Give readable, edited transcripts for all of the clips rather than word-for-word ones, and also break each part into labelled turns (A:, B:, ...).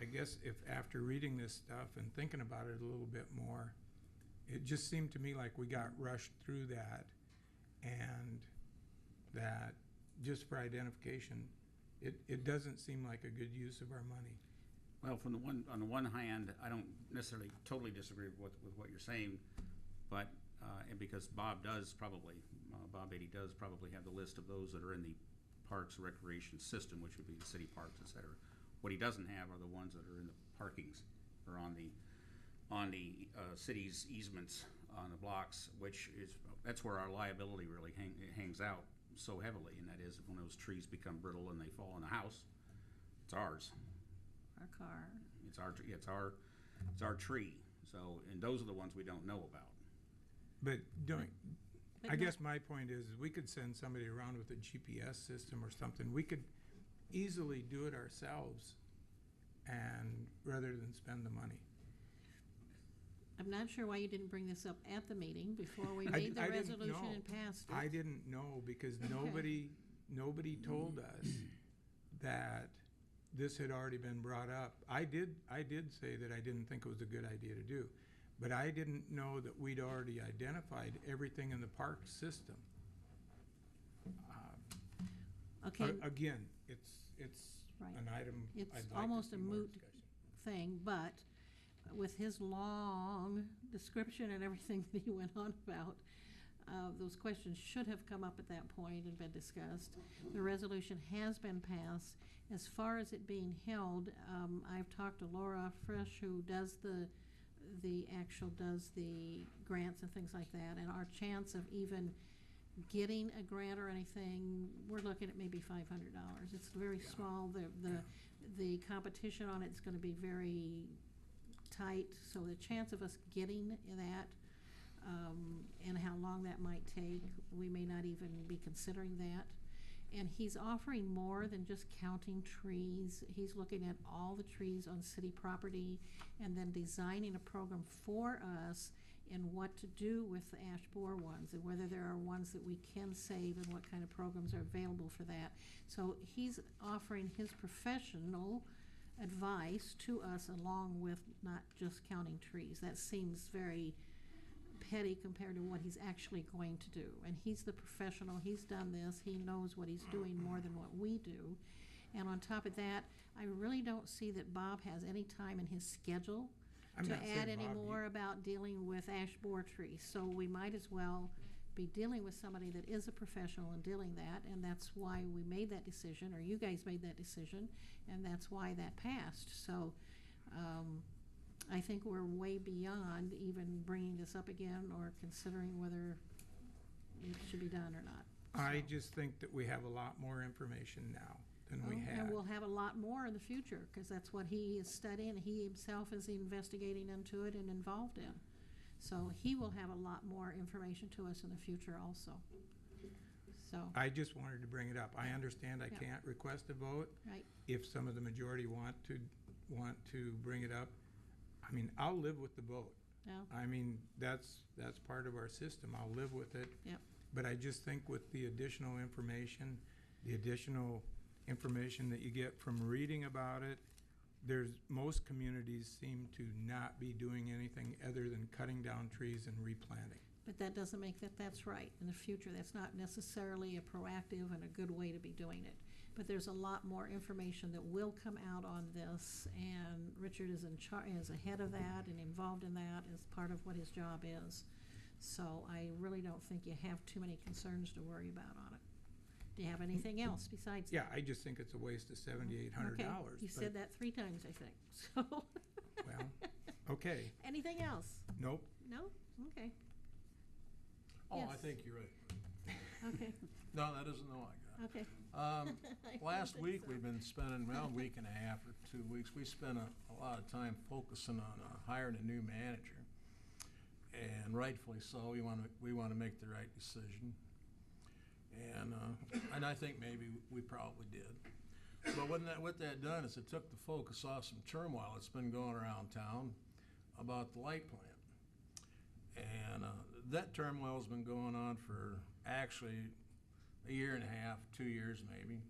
A: guess if after reading this stuff and thinking about it a little bit more, it just seemed to me like we got rushed through that, and that just for identification, it doesn't seem like a good use of our money.
B: Well, on the one hand, I don't necessarily totally disagree with what you're saying, but and because Bob Beatty does probably have the list of those that are in the Parks Recreation System, which would be the city parks, etc. What he doesn't have are the ones that are in the parkings or on the city's easements on the blocks, that's where our liability really hangs out so heavily, and that is when those trees become brittle and they fall in the house, it's ours.
C: Our car.
B: It's our tree. So, and those are the ones we don't know about.
A: But I guess my point is we could send somebody around with a GPS system or something. We could easily do it ourselves, and rather than spend the money.
C: I'm not sure why you didn't bring this up at the meeting before we made the resolution and passed it.
A: I didn't know because nobody told us that this had already been brought up. I did say that I didn't think it was a good idea to do, but I didn't know that we'd already identified everything in the park system.
C: Okay.
A: Again, it's
C: Right.
A: an item.
C: It's
A: I'd like
C: almost
A: to
C: a
A: see more
C: moot
A: discussion.
C: thing, but with his long description and everything that he went on about, those questions should have come up at that point and been discussed. The resolution has been passed. As far as it being held, I've talked to Laura Fresh, who does the grants and things like that, and our chance of even getting a grant or anything, we're looking at maybe $500. It's very small. The competition on it's going to be very tight, so the chance of us getting that and how long that might take, we may not even be considering that. And he's offering more than just counting trees. He's looking at all the trees on city property and then designing a program for us in what to do with the ash borer ones and whether there are ones that we can save and what kind of programs are available for that. So he's offering his professional advice to us along with not just counting trees. That seems very petty compared to what he's actually going to do. And he's the professional. He's done this. He knows what he's doing more than what we do. And on top of that, I really don't see that Bob has any time in his schedule to add any more about dealing with ash borer trees. So we might as well be dealing with somebody that is a professional in dealing that, and that's why we made that decision, or you guys made that decision, and that's why that passed. So I think we're way beyond even bringing this up again or considering whether it should be done or not. So.
A: I just think that we have a lot more information now than we had.
C: And we'll have a lot more in the future because that's what he is studying. He himself is investigating into it and involved in. So he will have a lot more information to us in the future also. So
A: I just wanted to bring it up. I understand I can't request a vote.
C: Right.
A: If some of the majority want to bring it up, I mean, I'll live with the vote.
C: Yeah.
A: I mean, that's part of our system. I'll live with it.
C: Yep.
A: But I just think with the additional information that you get from reading about it, most communities seem to not be doing anything other than cutting down trees and replanting.
C: But that doesn't make that's right in the future. That's not necessarily a proactive and a good way to be doing it. But there's a lot more information that will come out on this, and Richard is is ahead of that and involved in that as part of what his job is. So I really don't think you have too many concerns to worry about on it. Do you have anything else besides
A: that? Yeah, I just think it's a waste of $7,800.
C: Okay. You said that 3 times, I think. So.
A: Well, okay.
C: Anything else?
A: Nope.
C: No? Okay.
D: Oh,
C: Yes.
D: I think you're right.
C: Okay.
D: No, that isn't all I got.
C: Okay.
D: Last week we've been spending around a week and a half or 2 weeks. We spent a lot of time focusing on hiring a new manager, and rightfully so. We want to make the right decision, and I think maybe we probably did. But what that done is it took the focus off some turmoil that's been going around town about the light plant. And that turmoil has been going on for actually a year and a half, 2 years maybe.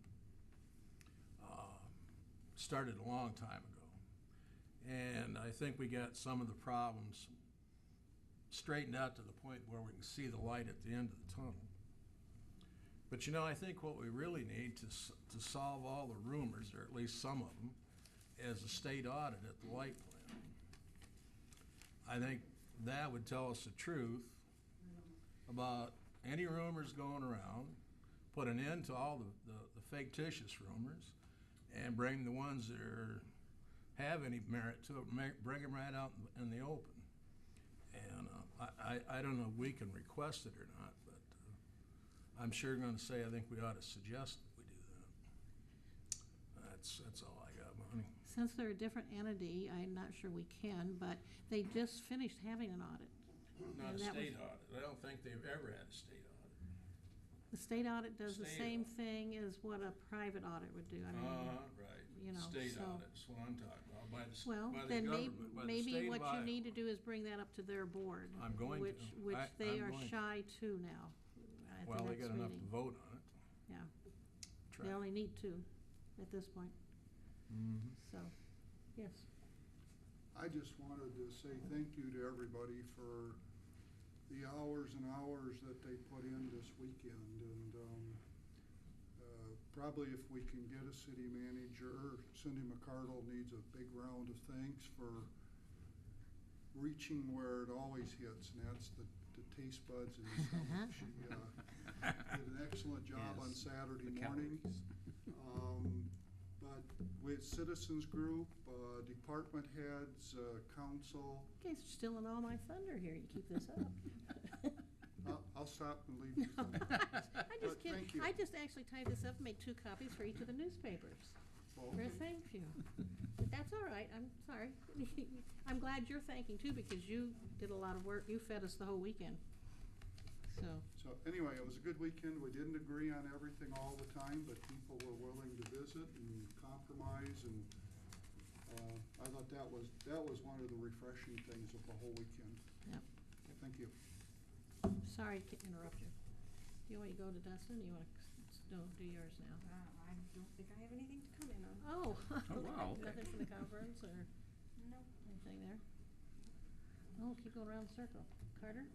D: Started a long time ago. And I think we got some of the problems straightened out to the point where we can see the light at the end of the tunnel. But you know, I think what we really need to solve all the rumors, or at least some of them, is a state audit at the light plant. I think that would tell us the truth about any rumors going around, put an end to all the fictitious rumors, and bring the ones that have any merit to it, bring them right out in the open. And I don't know if we can request it or not, but I'm sure going to say I think we ought to suggest that we do that. That's all I got, Monty.
C: Since they're a different entity, I'm not sure we can, but they just finished having an audit.
D: Not
C: And
D: a
C: that was-
D: state audit. I don't think they've ever had a state audit.
C: The state audit does the
D: State
C: same
D: audit.
C: thing as what a private audit would do. I mean,
D: Right.
C: you know,
D: State
C: so-
D: audit is what I'm talking about, by the,
C: well,
D: by the
C: then
D: government, by the
C: maybe
D: state
C: what
D: of
C: you need to
D: Iowa.
C: do is bring that up to their board.
D: I'm going to.
C: Which they
D: I'm
C: are
D: going to.
C: shy to now at the
D: Well, they
C: next
D: got enough to
C: meeting.
D: vote on it.
C: Yeah,
D: Try.
C: they only need two at this point,
D: Mhm.
C: so, yes.
E: I just wanted to say thank you to everybody for the hours and hours that they put in this weekend. And probably if we can get a city manager, Cindy McCardle needs a big round of thanks for reaching where it always hits, and that's the taste buds in the stomach. She did an excellent job on
B: Yes,
E: Saturday
B: the
E: morning.
B: calories.
E: But with citizens group, department heads, council,
C: Okay, so you're stealing all my thunder here, you keep this up.
E: I'll stop and leave you. some.
C: I just
E: But
C: kidding.
E: thank you.
C: I just actually typed this up and made 2 copies for each of the newspapers.
E: Well,
C: For a thank you. But that's all right, I'm sorry. I'm glad you're thanking too, because you did a lot of work, you fed us the whole weekend. So,
E: anyway, it was a good weekend. We didn't agree on everything all the time, but people were willing to visit and compromise, and I thought that was one of the refreshing things of the whole weekend.
C: yep.
E: Thank you.
C: Sorry to interrupt you. Do you want to go to Dustin, or you want to do yours now?
F: I don't think I have anything to comment on.
C: Oh.
B: Oh, wow, okay.
C: Nothing from the conference or
F: No.
C: anything there? Oh, keep going around the circle. Carter?